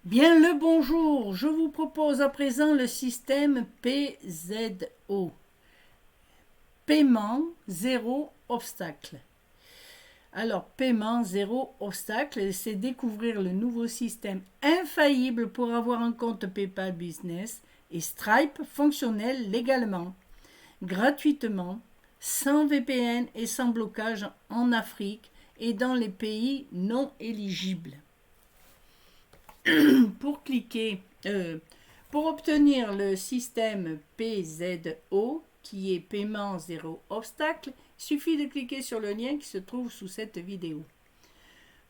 Bien le bonjour, je vous propose à présent le système PZO. Paiement zéro obstacle. Alors, paiement zéro obstacle, c'est découvrir le nouveau système infaillible pour avoir un compte PayPal Business et Stripe fonctionnel légalement, gratuitement, sans VPN et sans blocage en Afrique et dans les pays non éligibles. Pour cliquer, pour obtenir le système PZO, qui est paiement zéro obstacle, il suffit de cliquer sur le lien qui se trouve sous cette vidéo.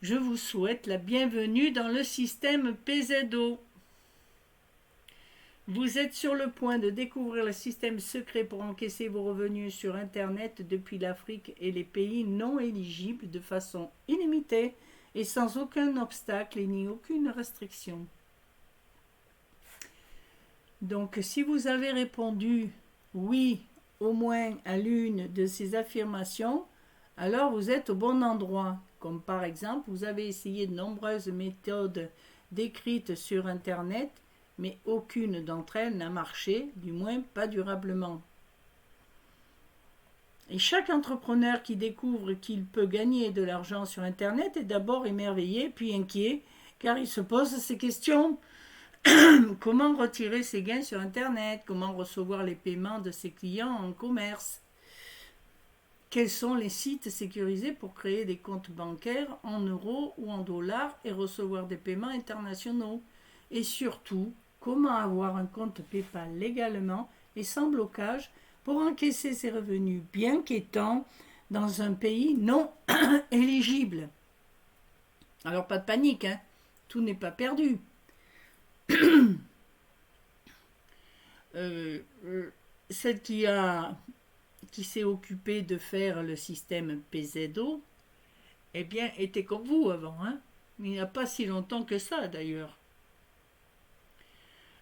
Je vous souhaite la bienvenue dans le système PZO. Vous êtes sur le point de découvrir le système secret pour encaisser vos revenus sur Internet depuis l'Afrique et les pays non éligibles de façon illimitée et sans aucun obstacle et ni aucune restriction. Donc, si vous avez répondu oui au moins à l'une de ces affirmations, alors vous êtes au bon endroit. Comme par exemple, vous avez essayé de nombreuses méthodes décrites sur Internet, mais aucune d'entre elles n'a marché, du moins pas durablement. Et chaque entrepreneur qui découvre qu'il peut gagner de l'argent sur Internet est d'abord émerveillé, puis inquiet, car il se pose ces questions. Comment retirer ses gains sur Internet? Comment recevoir les paiements de ses clients en commerce? Quels sont les sites sécurisés pour créer des comptes bancaires en euros ou en dollars et recevoir des paiements internationaux? Et surtout, comment avoir un compte PayPal légalement et sans blocage pour encaisser ses revenus bien qu'étant dans un pays non éligible? Alors pas de panique, hein? Tout n'est pas perdu. Celle qui s'est occupée de faire le système PZO, eh bien, était comme vous avant, hein? Il n'y a pas si longtemps que ça, d'ailleurs.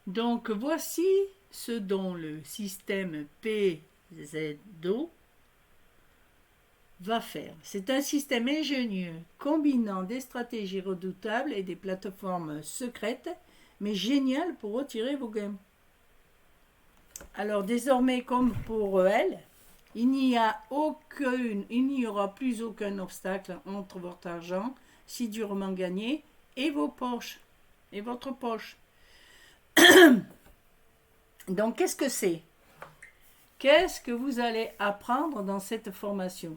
Donc, voici ce dont le système PZO va faire. C'est un système ingénieux combinant des stratégies redoutables et des plateformes secrètes, mais génial pour retirer vos gains. Alors désormais, comme pour elle, il n'y aura plus aucun obstacle entre votre argent, si durement gagné, et vos poches, et votre poche. Donc qu'est-ce que c'est? Qu'est-ce que vous allez apprendre dans cette formation?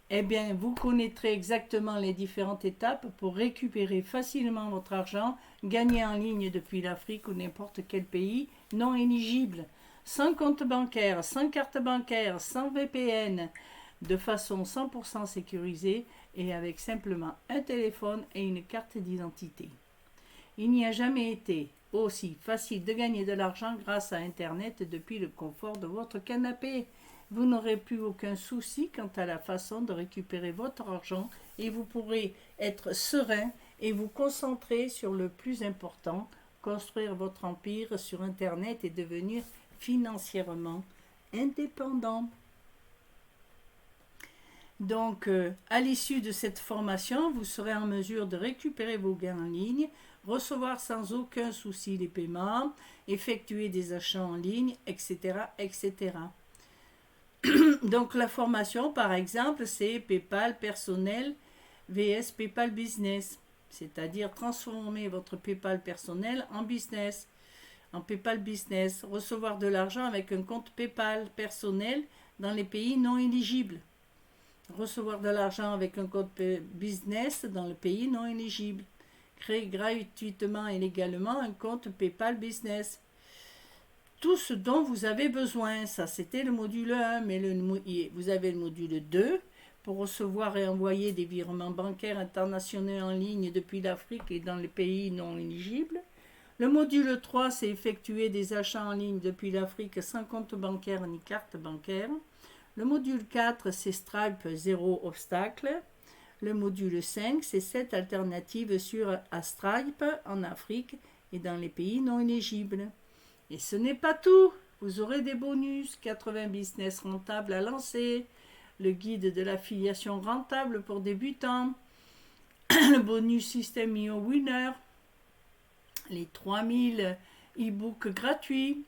Eh bien, vous connaîtrez exactement les différentes étapes pour récupérer facilement votre argent gagné en ligne depuis l'Afrique ou n'importe quel pays non éligible, sans compte bancaire, sans carte bancaire, sans VPN, de façon 100% sécurisée et avec simplement un téléphone et une carte d'identité. Il n'y a jamais été aussi facile de gagner de l'argent grâce à Internet depuis le confort de votre canapé. Vous n'aurez plus aucun souci quant à la façon de récupérer votre argent et vous pourrez être serein et vous concentrer sur le plus important, construire votre empire sur Internet et devenir financièrement indépendant. Donc, à l'issue de cette formation, vous serez en mesure de récupérer vos gains en ligne, recevoir sans aucun souci les paiements, effectuer des achats en ligne, etc., etc. Donc la formation, par exemple, c'est PayPal personnel vs PayPal business, c'est-à-dire transformer votre PayPal personnel en business, en PayPal business, recevoir de l'argent avec un compte PayPal personnel dans les pays non éligibles, recevoir de l'argent avec un compte business dans le pays non éligible, créer gratuitement et légalement un compte PayPal business. Tout ce dont vous avez besoin, ça c'était le module 1, mais vous avez le module 2 pour recevoir et envoyer des virements bancaires internationaux en ligne depuis l'Afrique et dans les pays non éligibles. Le module 3, c'est effectuer des achats en ligne depuis l'Afrique sans compte bancaire ni carte bancaire. Le module 4, c'est Stripe zéro obstacle. Le module 5, c'est 7 alternatives à Stripe en Afrique et dans les pays non éligibles. Et ce n'est pas tout, vous aurez des bonus, 80 business rentables à lancer, le guide de l'affiliation rentable pour débutants, le bonus System Winner, les 3000 e-books gratuits,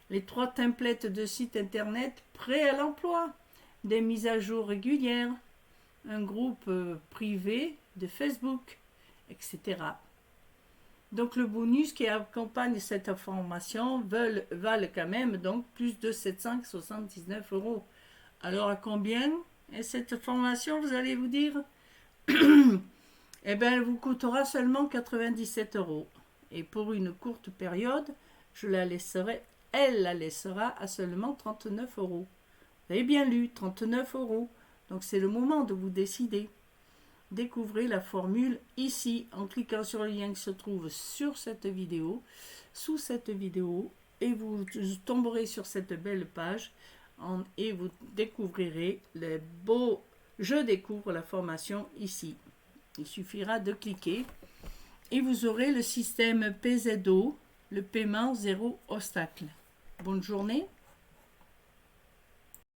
les 3 templates de sites internet prêts à l'emploi, des mises à jour régulières, un groupe privé de Facebook, etc. Donc le bonus qui accompagne cette formation valent quand même donc plus de 779 €. Alors à combien est cette formation, vous allez vous dire? Eh bien, elle vous coûtera seulement 97 €. Et pour une courte période, elle la laissera à seulement 39 €. Vous avez bien lu, 39 €. Donc c'est le moment de vous décider. Découvrez la formule ici en cliquant sur le lien qui se trouve sur cette vidéo, sous cette vidéo, et vous tomberez sur cette belle page et vous découvrirez les beaux Je découvre la formation ici. Il suffira de cliquer et vous aurez le système PZO, le paiement zéro obstacle. Bonne journée.